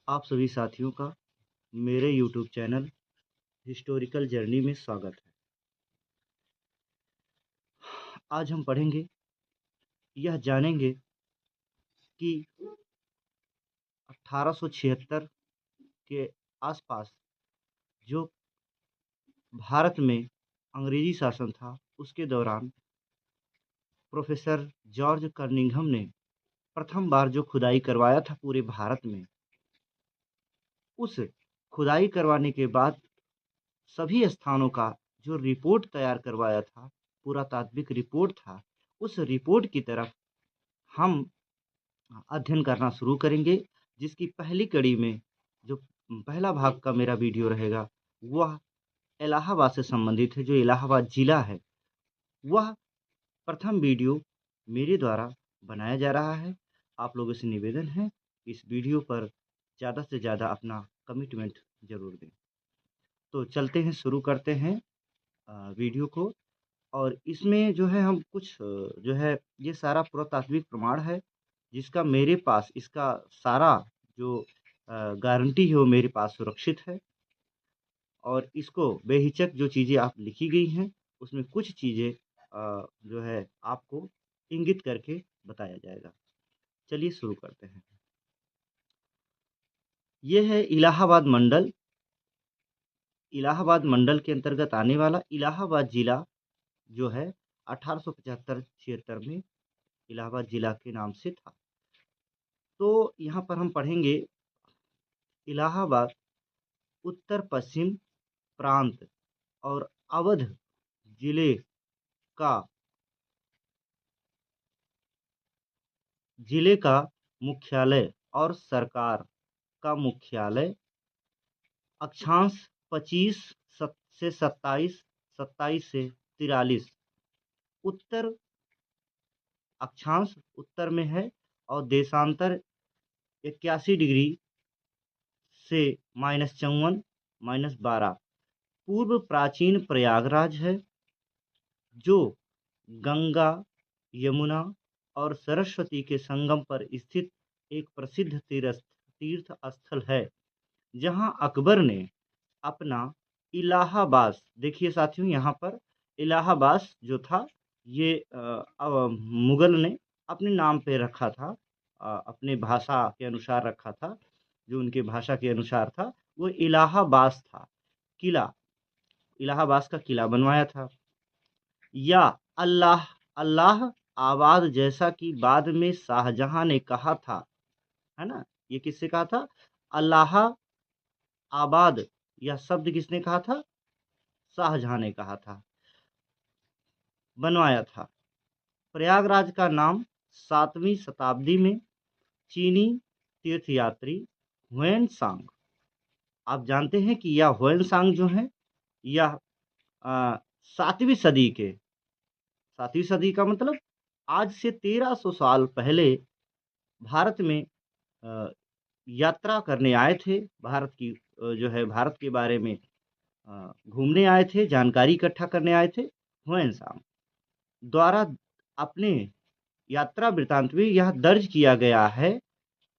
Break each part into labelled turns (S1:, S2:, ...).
S1: आप सभी साथियों का मेरे YouTube चैनल हिस्टोरिकल जर्नी में स्वागत है। आज हम पढ़ेंगे, यह जानेंगे कि 1876 के आसपास जो भारत में अंग्रेजी शासन था, उसके दौरान प्रोफेसर जॉर्ज कर्निंघम ने प्रथम बार जो खुदाई करवाया था पूरे भारत में, उस खुदाई करवाने के बाद सभी स्थानों का जो रिपोर्ट तैयार करवाया था, पुरातात्विक रिपोर्ट था, उस रिपोर्ट की तरफ हम अध्ययन करना शुरू करेंगे, जिसकी पहली कड़ी में जो पहला भाग का मेरा वीडियो रहेगा, वह इलाहाबाद से संबंधित है। जो इलाहाबाद ज़िला है, वह प्रथम वीडियो मेरे द्वारा बनाया जा रहा है। आप लोगों से निवेदन है, इस वीडियो पर ज़्यादा से ज़्यादा अपना कमिटमेंट ज़रूर दें। तो चलते हैं, शुरू करते हैं वीडियो को। और इसमें जो है हम कुछ जो है ये सारा पुरातात्विक प्रमाण है, जिसका मेरे पास इसका सारा जो गारंटी है वो मेरे पास सुरक्षित है। और इसको बेहिचक जो चीज़ें आप लिखी गई हैं, उसमें कुछ चीज़ें जो है आपको इंगित करके बताया जाएगा। चलिए शुरू करते हैं। ये है इलाहाबाद मंडल। इलाहाबाद मंडल के अंतर्गत आने वाला इलाहाबाद ज़िला जो है 1875-76 में इलाहाबाद ज़िला के नाम से था। तो यहाँ पर हम पढ़ेंगे, इलाहाबाद उत्तर पश्चिम प्रांत और अवध जिले का मुख्यालय और सरकार का मुख्यालय। अक्षांश 25 से 27, 27 से 43 उत्तर अक्षांश उत्तर में है, और देशांतर 81 डिग्री से -54, -12 पूर्व प्राचीन प्रयागराज है, जो गंगा, यमुना और सरस्वती के संगम पर स्थित एक प्रसिद्ध तीर्थ स्थल है, जहां अकबर ने अपना इलाहाबाद, देखिए साथियों यहाँ पर इलाहाबाद जो था ये मुगल ने अपने नाम पे रखा था, अपने भाषा के अनुसार रखा था, जो उनके भाषा के अनुसार था वो इलाहाबाद था। किला, इलाहाबाद का किला बनवाया था। या अल्लाह अल्लाह आबाद, जैसा कि बाद में शाहजहां ने कहा था, है ना? ये किससे कहा था? अल्लाह आबाद, यह शब्द किसने कहा था? शाहजहां ने कहा था, बनवाया था। प्रयागराज का नाम 7वीं शताब्दी में चीनी तीर्थयात्री हुएनसांग, आप जानते हैं कि यह हुएनसांग जो है, यह 7वीं सदी के, 7वीं सदी का मतलब आज से 1300 साल पहले भारत में अ, यात्रा करने आए थे। भारत की जो है भारत के बारे में घूमने आए थे, जानकारी इकट्ठा करने आए थे। हुएनसांग द्वारा अपने यात्रा वृत्तांत में यह दर्ज किया गया है,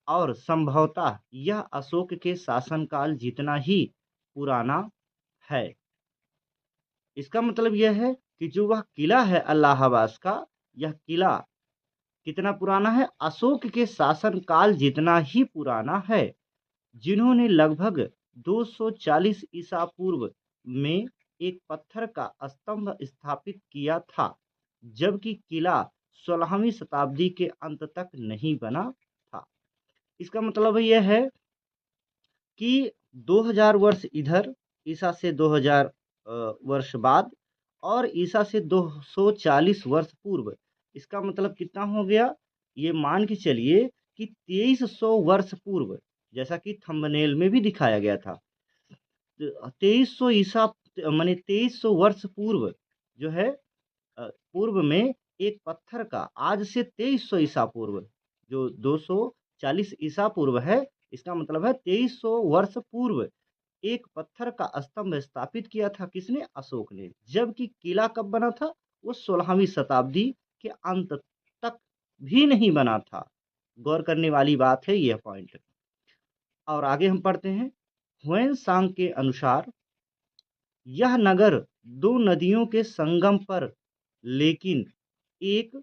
S1: और संभवतः यह अशोक के शासनकाल जितना ही पुराना है। इसका मतलब यह है कि जो वह किला है इलाहाबाद का, यह किला कितना पुराना है? अशोक के शासनकाल जितना ही पुराना है, जिन्होंने लगभग 240 ईसा पूर्व में एक पत्थर का स्तंभ स्थापित किया था, जबकि किला 16वीं शताब्दी के अंत तक नहीं बना था। इसका मतलब यह है कि 2000 वर्ष इधर, ईसा से 2000 वर्ष बाद, और ईसा से 240 वर्ष पूर्व, इसका मतलब कितना हो गया? ये मान के चलिए कि 2300 वर्ष पूर्व, जैसा कि थंबनेल में भी दिखाया गया था, 2300 ईसा माने 2300 वर्ष पूर्व जो है, पूर्व में एक पत्थर का, आज से 2300 ईसा पूर्व, जो 240 ईसा पूर्व है, इसका मतलब है 2300 वर्ष पूर्व एक पत्थर का स्तंभ स्थापित किया था। किसने? अशोक ने। जबकि किला कब बना था? वो 16वीं शताब्दी के अंत तक भी नहीं बना था। गौर करने वाली बात है यह पॉइंट। और आगे हम पढ़ते हैं, ह्वेनसांग के अनुसार यह नगर दो नदियों के संगम पर, लेकिन एक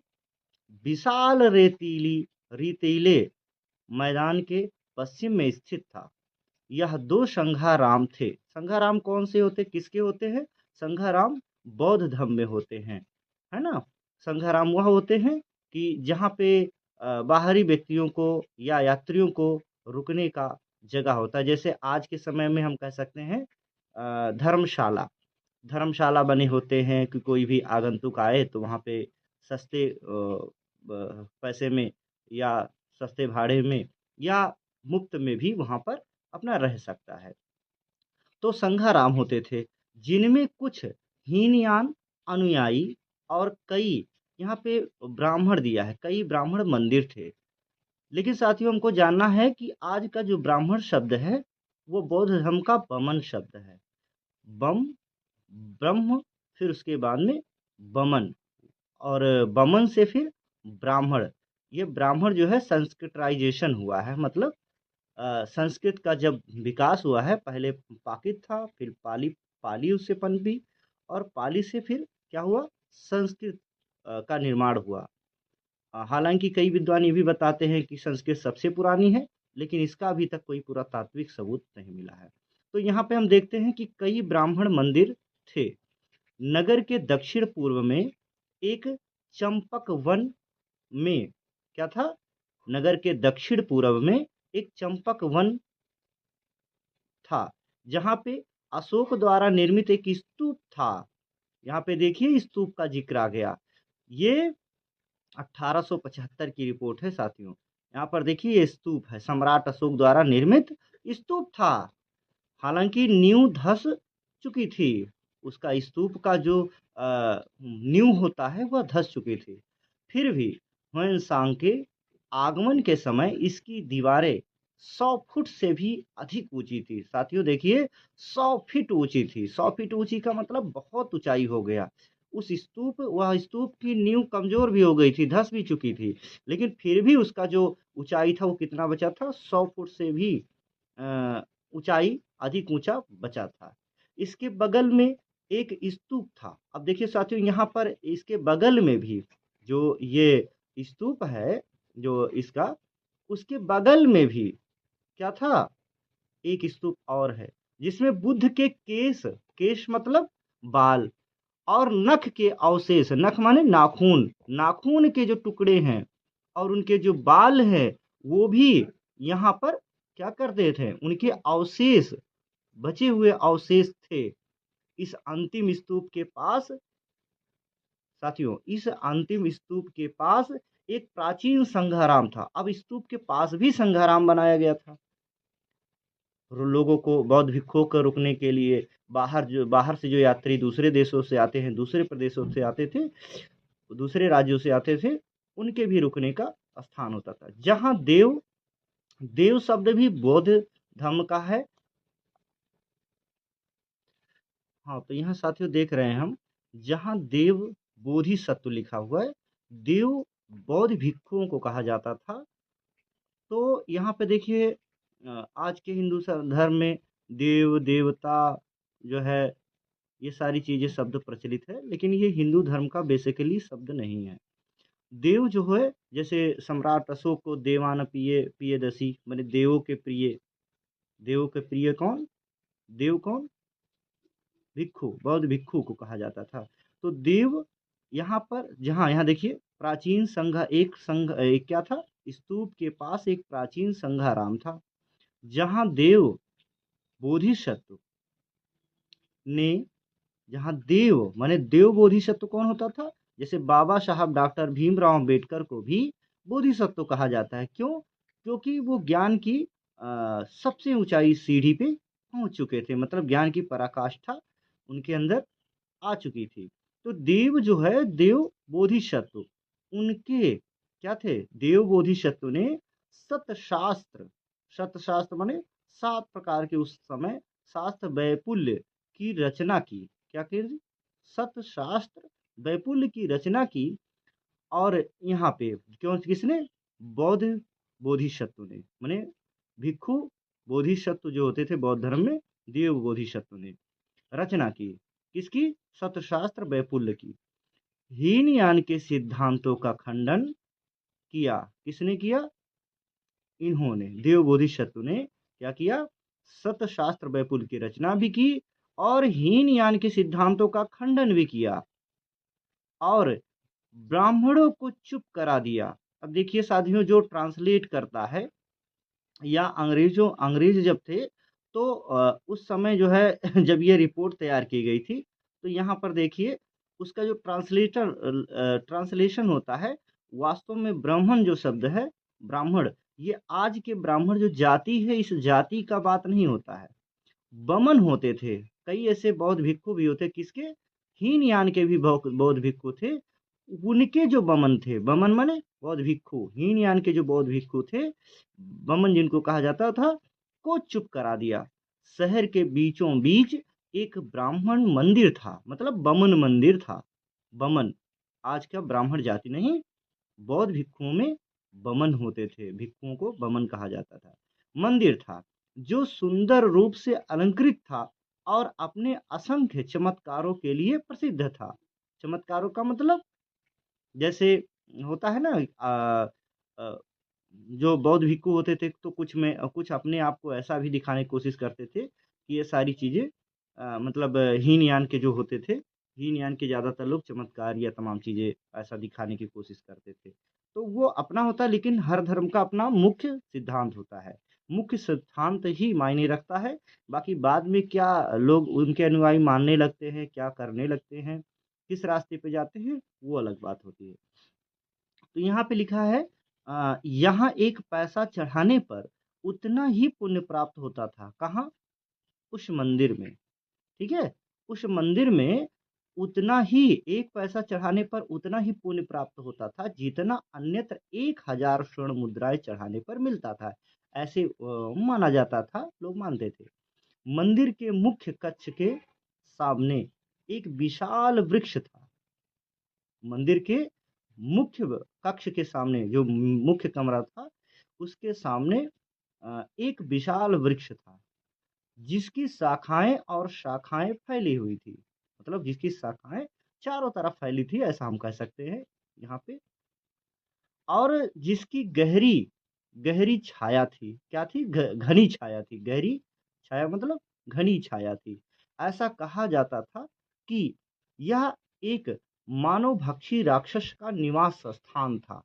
S1: विशाल रेतीले मैदान के पश्चिम में स्थित था। यह दो संघाराम थे। संघाराम कौन से होते, किसके होते हैं? संघाराम बौद्ध धर्म में होते हैं, है ना। संघाराम वह होते हैं कि जहाँ पे बाहरी व्यक्तियों को या यात्रियों को रुकने का जगह होता है। जैसे आज के समय में हम कह सकते हैं धर्मशाला, धर्मशाला बने होते हैं कि कोई भी आगंतुक आए तो वहाँ पे सस्ते पैसे में या सस्ते भाड़े में या मुफ्त में भी वहाँ पर अपना रह सकता है। तो संघाराम होते थे, जिनमें कुछ हीनयान अनुयायी और कई यहाँ पे ब्राह्मण दिया है, कई ब्राह्मण मंदिर थे। लेकिन साथियों हमको जानना है कि आज का जो ब्राह्मण शब्द है वो बौद्ध धर्म का बमन शब्द है। बम, ब्रह्म, फिर उसके बाद में बमन, और बमन से फिर ब्राह्मण। ये ब्राह्मण जो है संस्कृताइजेशन हुआ है, मतलब संस्कृत का जब विकास हुआ है, पहले प्राकृत था, फिर पाली, पाली उससे पनपी, और पाली से फिर क्या हुआ, संस्कृत का निर्माण हुआ। हालांकि कई विद्वान ये भी बताते हैं कि संस्कृत सबसे पुरानी है, लेकिन इसका अभी तक कोई पुरातात्विक सबूत नहीं मिला है। तो यहाँ पे हम देखते हैं कि कई ब्राह्मण मंदिर थे। नगर के दक्षिण पूर्व में एक चंपक वन में, क्या था, नगर के दक्षिण पूर्व में एक चंपक वन था, जहाँ पे अशोक द्वारा निर्मित एक स्तूप था। यहाँ पे देखिए स्तूप का जिक्र आ गया। ये 1875 की रिपोर्ट है साथियों। यहाँ पर देखिए ये स्तूप है, सम्राट अशोक द्वारा निर्मित स्तूप था। हालांकि नींव धस चुकी थी, उसका स्तूप का जो नींव होता है वह धस चुकी थी। फिर भी ह्वेनसांग के आगमन के समय इसकी दीवारें 100 फुट से भी अधिक ऊंची थी। साथियों देखिए 100 फीट ऊंची थी। 100 फीट ऊंची का मतलब बहुत ऊंचाई हो गया। वह स्तूप की नींव कमजोर भी हो गई थी, धस भी चुकी थी, लेकिन फिर भी उसका जो ऊंचाई था वो कितना बचा था, 100 फुट से भी ऊंचाई अधिक ऊंचा बचा था। इसके बगल में एक स्तूप था। अब देखिए साथियों, यहाँ पर इसके बगल में भी जो ये स्तूप है, जो इसका, उसके बगल में भी क्या था, एक स्तूप और है, जिसमें बुद्ध के केश, केश मतलब बाल, और नख के अवशेष, नख माने नाखून, नाखून के जो टुकड़े हैं और उनके जो बाल हैं वो भी यहाँ पर क्या करते थे, उनके अवशेष, बचे हुए अवशेष थे इस अंतिम स्तूप के पास। साथियों इस अंतिम स्तूप के पास एक प्राचीन संघाराम था। अब स्तूप के पास भी संघाराम बनाया गया था लोगों को, बौद्ध भिक्षुओं को रुकने के लिए। बाहर से जो यात्री दूसरे देशों से आते हैं, दूसरे प्रदेशों से आते थे, दूसरे राज्यों से आते थे, उनके भी रुकने का स्थान होता था। जहाँ देव, देव शब्द भी बौद्ध धर्म का है। हाँ, तो यहाँ साथियों देख रहे हैं हम, जहाँ देव बोधिसत्व लिखा हुआ है, देव बौद्ध भिक्षुओं को कहा जाता था। तो यहाँ पे देखिए आज के हिंदू धर्म में देव देवता जो है, ये सारी चीजें शब्द प्रचलित है, लेकिन ये हिंदू धर्म का बेसिकली शब्द नहीं है। देव जो है, जैसे सम्राट अशोक को देवान प्रिय प्रियदसी, माने देवों के प्रिय, देवों के प्रिय कौन, देव कौन, भिक्षु, बौद्ध भिक्षु को कहा जाता था। तो देव यहाँ पर, जहाँ यहाँ देखिए प्राचीन एक क्या था, स्तूप के पास एक प्राचीन संघाराम था, जहाँ देव बोधिसत्व ने, जहाँ देव माने देव बोधिसत्व कौन होता था, जैसे बाबा साहब डॉक्टर भीमराव अम्बेडकर को भी बोधिसत्व कहा जाता है। क्यों? क्योंकि वो ज्ञान की सबसे ऊंचाई सीढ़ी पे पहुंच चुके थे, मतलब ज्ञान की पराकाष्ठा उनके अंदर आ चुकी थी। तो देव जो है, देव बोधिसत्व, उनके क्या थे, देव बोधिसत्व ने सतशास्त्र, सतशास्त्र माने 7 प्रकार के उस समय शास्त्र वैपुल्य की रचना की। क्या की? सतशास्त्र वैपुल्य की रचना की। और यहाँ पे क्यों, किसने, बौद्ध बोधिसत्व ने, माने भिक्षु बोधिसत्व जो होते थे बौद्ध धर्म में, देव बोधिसत्व ने रचना की। किसकी? सतशास्त्र वैपुल्य की। हीनयान के सिद्धांतों का खंडन किया। किसने किया? इन्होंने, देव बोधिसत्व ने क्या किया? सतशास्त्र वैपुल्य की रचना भी की और हीनयान के सिद्धांतों का खंडन भी किया और ब्राह्मणों को चुप करा दिया। अब देखिए साथियों, जो ट्रांसलेट करता है या अंग्रेज जब थे तो उस समय जो है जब ये रिपोर्ट तैयार की गई थी, तो यहाँ पर देखिए उसका जो ट्रांसलेशन होता है, वास्तव में ब्राह्मण जो शब्द है, ब्राह्मण, ये आज के ब्राह्मण जो जाति है, इस जाति का बात नहीं होता है। बमन होते थे, कई ऐसे बौद्ध भिक्षु भी होते, किसके? हीनयान के भी बौद्ध भिक्षु थे। उनके जो बमन थे, बमन माने बौद्ध भिक्षु, हीनयान के जो बौद्ध भिक्षु थे, बमन जिनको कहा जाता था, को चुप करा दिया। शहर के बीचों बीच एक ब्राह्मण मंदिर था, मतलब बमन मंदिर था। बमन, आज का ब्राह्मण जाति नहीं, बौद्ध भिक्षुओं में बमन होते थे, भिक्षुओं को बमन कहा जाता था। मंदिर था जो सुंदर रूप से अलंकृत था और अपने असंख्य चमत्कारों के लिए प्रसिद्ध था। चमत्कारों का मतलब जैसे होता है ना, अ, जो बौद्ध भिक्षु होते थे तो कुछ अपने आप को ऐसा भी दिखाने की कोशिश करते थे कि ये सारी चीजें मतलब हीनयान के जो होते थे, हीनयान के ज्यादातर लोग चमत्कार या तमाम चीजें ऐसा दिखाने की कोशिश करते थे। तो वो अपना होता है, लेकिन हर धर्म का अपना मुख्य सिद्धांत होता है। मुख्य सिद्धांत ही मायने रखता है, बाकी बाद में क्या लोग उनके अनुयायी मानने लगते हैं, क्या करने लगते हैं, किस रास्ते पे जाते हैं, वो अलग बात होती है। तो यहाँ पे लिखा है यहाँ एक पैसा चढ़ाने पर उतना ही पुण्य प्राप्त होता था। कहाँ? उस मंदिर में। ठीक है, उस मंदिर में उतना ही, एक पैसा चढ़ाने पर उतना ही पुण्य प्राप्त होता था जितना अन्यत्र 1000 स्वर्ण मुद्राएं चढ़ाने पर मिलता था। ऐसे माना जाता था, लोग मानते थे। मंदिर के मुख्य कक्ष के सामने एक विशाल वृक्ष था। मंदिर के मुख्य कक्ष के सामने, जो मुख्य कमरा था, उसके सामने एक विशाल वृक्ष था जिसकी शाखाएं और शाखाएं फैली हुई थी। मतलब जिसकी शाखाएं चारों तरफ फैली थी, ऐसा हम कह सकते हैं यहाँ पे। और जिसकी गहरी गहरी छाया थी। क्या थी? घनी छाया थी। गहरी छाया मतलब घनी छाया थी। ऐसा कहा जाता था कि यह एक मानवभक्षी राक्षस का निवास स्थान था।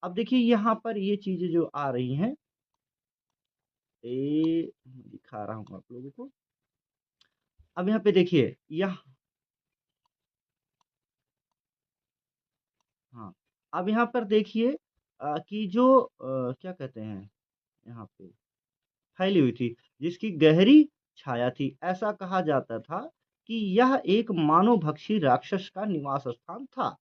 S1: अब देखिए यहाँ पर ये चीजें जो आ रही हैं, ये दिखा रहा हूँ आप लोगों को। अब यहाँ पे देखिए, यह, हाँ, अब यहाँ पर देखिए कि जो क्या कहते हैं, यहाँ पे फैली हुई थी, जिसकी गहरी छाया थी। ऐसा कहा जाता था कि यह एक मानवभक्षी राक्षस का निवास स्थान था।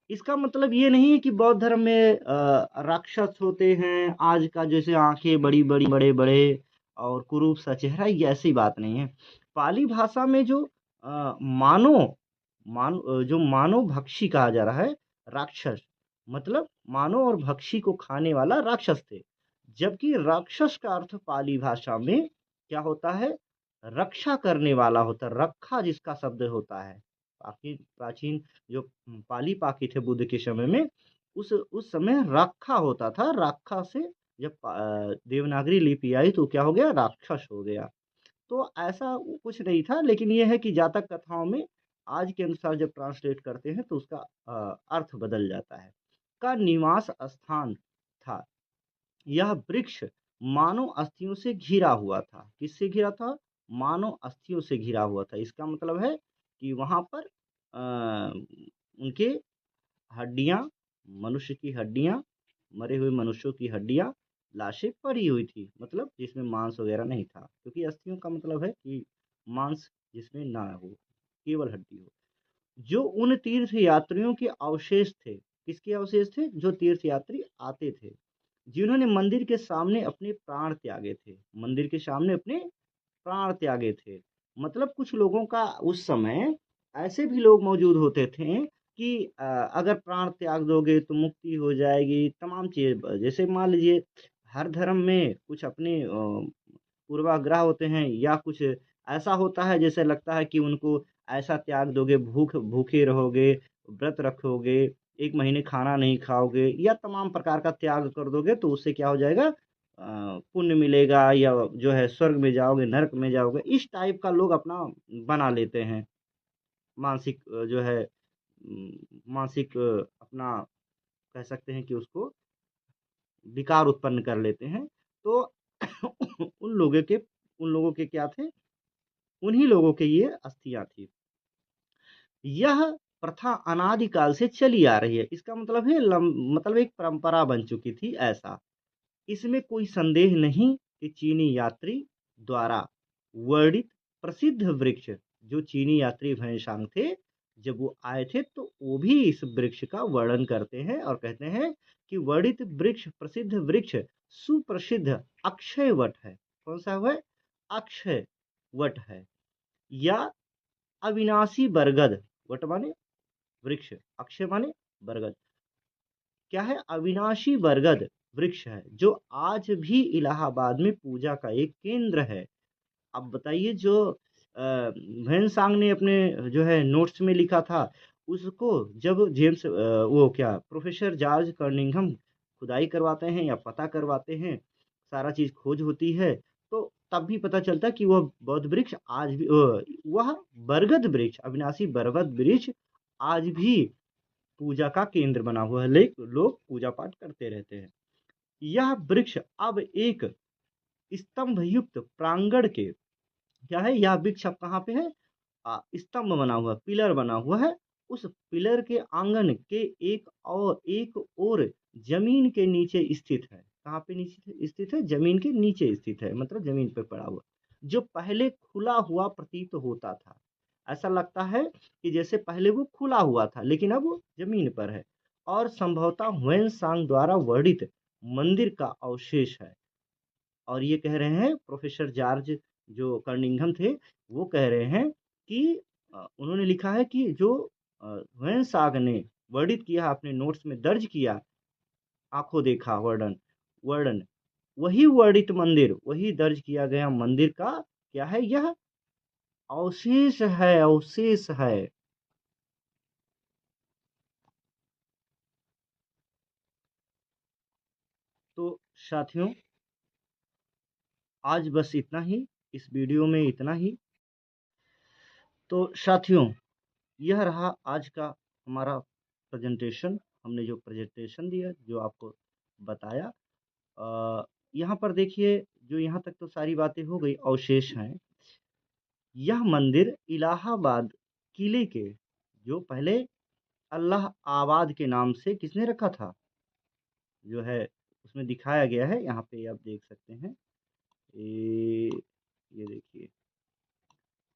S1: इसका मतलब ये नहीं है कि बौद्ध धर्म में राक्षस होते हैं आज का, जैसे आंखें बड़ी बड़ी, बड़े बड़े और कुरूप सा चेहरा, ये ऐसी बात नहीं है। पाली भाषा में जो जो मानव भक्षी कहा जा रहा है, राक्षस, मतलब मानव और भक्षी को खाने वाला राक्षस थे। जबकि राक्षस का अर्थ पाली भाषा में क्या होता है? रक्षा करने वाला होता है, रक्षा जिसका शब्द होता है। बाकी प्राचीन जो पाली पाकी थे बुद्ध के समय में, उस समय रक्षा होता था। रक्षा से जब देवनागरी लिपि आई तो क्या हो गया? राक्षस हो गया। तो ऐसा कुछ नहीं था, लेकिन ये है कि जातक कथाओं में आज के अनुसार जब ट्रांसलेट करते हैं तो उसका अर्थ बदल जाता है। का निवास स्थान था। यह वृक्ष मानव अस्थियों से घिरा हुआ था। किससे घिरा था? मानव अस्थियों से घिरा हुआ था। इसका मतलब है कि वहां पर उनके हड्डियां, मनुष्य की हड्डियां, मरे हुए मनुष्यों की हड्डियां, लाशें पड़ी हुई थी, मतलब जिसमें मांस वगैरह नहीं था, क्योंकि अस्थियों का मतलब है कि मांस जिसमें ना हो, केवल हड्डी हो। जो उन तीर्थ यात्रियों के अवशेष थे। किसके अवशेष थे? जो तीर्थ यात्री आते थे, जिन्होंने मंदिर के सामने अपने प्राण त्यागे थे। मंदिर के सामने अपने प्राण त्यागे थे। मतलब कुछ लोगों का उस समय ऐसे भी लोग मौजूद होते थे कि अगर प्राण त्याग दोगे तो मुक्ति हो जाएगी, तमाम चीज। जैसे मान लीजिए हर धर्म में कुछ अपने पूर्वाग्रह होते हैं, या कुछ ऐसा होता है जैसे लगता है कि उनको ऐसा त्याग दोगे, भूखे रहोगे, व्रत रखोगे, 1 महीने खाना नहीं खाओगे, या तमाम प्रकार का त्याग कर दोगे, तो उससे क्या हो जाएगा, पुण्य मिलेगा, या जो है स्वर्ग में जाओगे, नरक में जाओगे। इस टाइप का लोग अपना बना लेते हैं, मानसिक जो है मानसिक अपना कह सकते हैं कि उसको विकार उत्पन्न कर लेते हैं। तो उन लोगों के क्या थे, उन्हीं लोगों के ये अस्थियां थी। यह प्रथा अनादिकाल से चली आ रही है, इसका मतलब है मतलब एक परंपरा बन चुकी थी ऐसा। इसमें कोई संदेह नहीं कि चीनी यात्री द्वारा वर्णित प्रसिद्ध वृक्ष, जो चीनी यात्री भैंसांग थे, जब वो आए थे तो वो भी इस वृक्ष का वर्णन करते हैं और कहते हैं कि वर्णित वृक्ष, प्रसिद्ध वृक्ष, सुप्रसिद्ध अक्षय वट है। कौन सा है? अक्षय वट है, या अविनाशी बरगद। वट माने वृक्ष, अक्षय माने बरगद। क्या है? अविनाशी बरगद वृक्ष है, जो आज भी इलाहाबाद में पूजा का एक केंद्र है। अब बताइए, जो भैंसांग ने अपने जो है नोट्स में लिखा था, उसको जब वो क्या प्रोफेसर जॉर्ज कर्निंघम खुदाई करवाते हैं या पता करवाते हैं, सारा चीज खोज होती है, तो तब भी पता चलता कि वह बौद्ध वृक्ष आज भी वह बरगद वृक्ष, अविनाशी बरगद वृक्ष आज भी पूजा का केंद्र बना हुआ है, लोग पूजा पाठ करते रहते हैं। यह वृक्ष अब एक स्तंभ युक्त प्रांगण के, क्या है, यह वृक्ष अब कहाँ पे है? स्तंभ बना हुआ, पिलर बना हुआ है। उस पिलर के आंगन के एक और जमीन के नीचे स्थित है। कहाँ पे नीचे स्थित है? जमीन के नीचे स्थित है, मतलब जमीन पे पड़ा हुआ, जो पहले खुला हुआ प्रतीत होता था। ऐसा लगता है कि जैसे पहले वो खुला हुआ था, लेकिन अब वो जमीन पर है, और संभवतः ह्वेन द्वारा वर्णित मंदिर का अवशेष है। और ये कह रहे हैं प्रोफेसर जॉर्ज जो कर्निंघम थे, वो कह रहे हैं कि उन्होंने लिखा है कि जो ह्वेनसांग ने वर्णित किया, अपने नोट्स में दर्ज किया, आंखों देखा वर्णन वर्णन वही वर्णित मंदिर, वही दर्ज किया गया मंदिर का क्या है? यह अवशेष है, अवशेष है। तो साथियों, आज बस इतना ही, इस वीडियो में इतना ही। तो साथियों, यह रहा आज का हमारा प्रेजेंटेशन। हमने जो प्रेजेंटेशन दिया, जो आपको बताया, यहाँ पर देखिए, जो यहाँ तक तो सारी बातें हो गई, अवशेष हैं। यह मंदिर इलाहाबाद किले के, जो पहले अल्लाह आबाद के नाम से किसने रखा था, जो है उसमें दिखाया गया है, यहाँ पे आप देख सकते हैं। ये देखिए,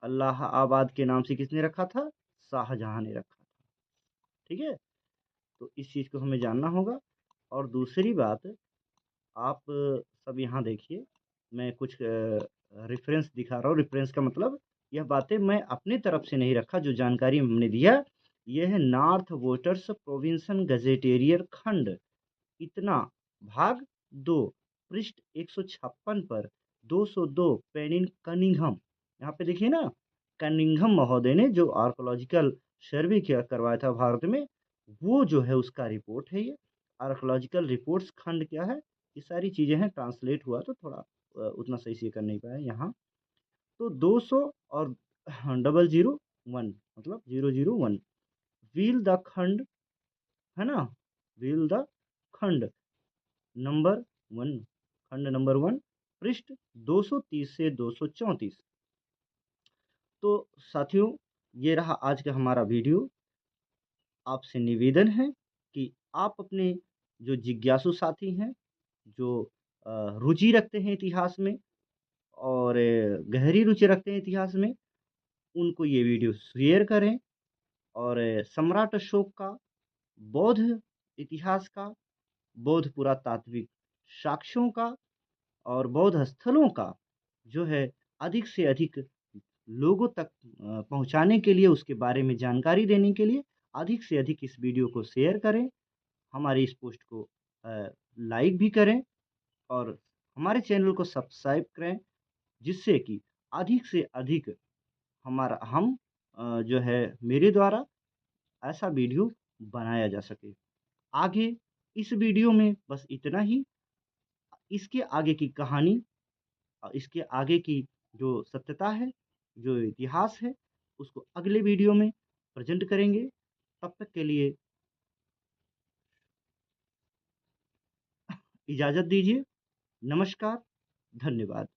S1: अल्लाह आबाद के नाम से किसने रखा था? शाहजहां ने रखा था। ठीक है, तो इस चीज़ को हमें जानना होगा। और दूसरी बात, आप सब यहाँ देखिए, मैं कुछ रेफरेंस दिखा रहा हूँ। रेफरेंस का मतलब, यह बातें मैं अपने तरफ से नहीं रखा, जो जानकारी हमने दिया, यह है नॉर्थ वोटर्स प्रोविंसन गजेटेरियर खंड, इतना, भाग 2, पृष्ठ 156 पर 202 पेनिन कनिंघम। यहाँ पे देखिए ना, कनिंघम महोदय ने जो आर्कोलॉजिकल सर्वे किया करवाया था भारत में, वो जो है उसका रिपोर्ट है ये। आर्कोलॉजिकल रिपोर्ट्स खंड क्या है, ये सारी चीजें हैं, ट्रांसलेट हुआ तो थोड़ा उतना सही से कर नहीं पाया यहाँ। तो 200 और 001, मतलब 001, व्हील द खंड, है ना, व्हील द खंड नंबर 1, खंड नंबर 1, पृष्ठ 230 से 234। तो साथियों, ये रहा आज का हमारा वीडियो। आपसे निवेदन है कि आप अपने जो जिज्ञासु साथी हैं, जो रुचि रखते हैं इतिहास में, और गहरी रुचि रखते हैं इतिहास में, उनको ये वीडियो शेयर करें। और सम्राट अशोक का, बौद्ध इतिहास का, बौद्ध पुरातात्विक साक्ष्यों का, और बौद्ध स्थलों का जो है अधिक से अधिक लोगों तक पहुंचाने के लिए, उसके बारे में जानकारी देने के लिए अधिक से अधिक इस वीडियो को शेयर करें। हमारी इस पोस्ट को लाइक भी करें, और हमारे चैनल को सब्सक्राइब करें, जिससे कि अधिक से अधिक हमारा हम जो है मेरे द्वारा ऐसा वीडियो बनाया जा सके। आगे इस वीडियो में बस इतना ही। इसके आगे की कहानी इसके आगे की जो सत्यता है, जो इतिहास है, उसको अगले वीडियो में प्रेज़ेंट करेंगे। तब तक के लिए इजाज़त दीजिए। नमस्कार, धन्यवाद।